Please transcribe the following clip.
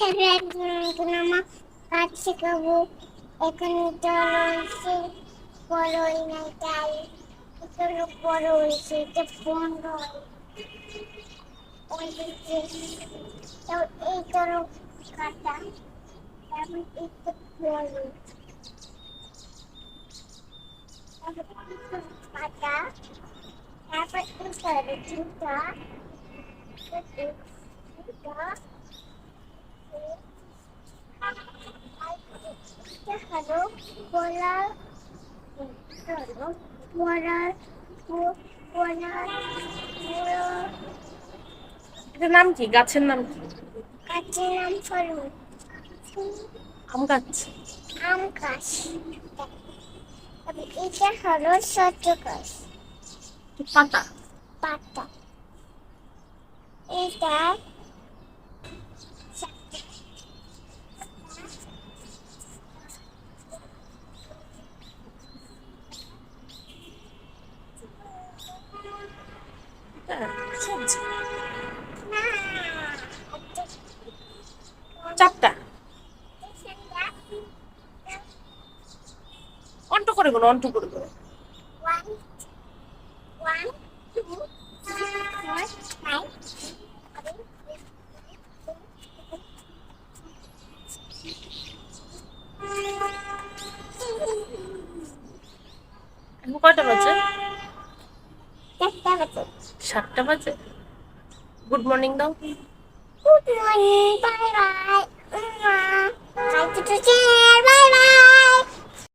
এখন আমার কাজ শেখাবো। এখানে তো রয়েছে বড়ই নাই তাই এগুলো বড় হয়েছে এটা ফোন নয় ওই যে এইটারও কাটা তারপর এটা বড় তারপর কাটা তারপর এটা জুতা হলো বলার হলো বলার বলার এটার নাম কি? গাছের নাম কি? গাছের নাম হলো আম গাছ। আম গাছ। এটা হলো সহ্য গাছ পাতা। পাতা। এটা সবজি। না চারটা। অন্ট করে গুলো, অন্ট করে গুলো। 1 1 2 3 4 5 এখন কয়টা বাজে? 4টা বাজে। 7টা বাজে। গুড মর্নিং দাও। Good morning, bye bye. Bye to the chair, bye bye.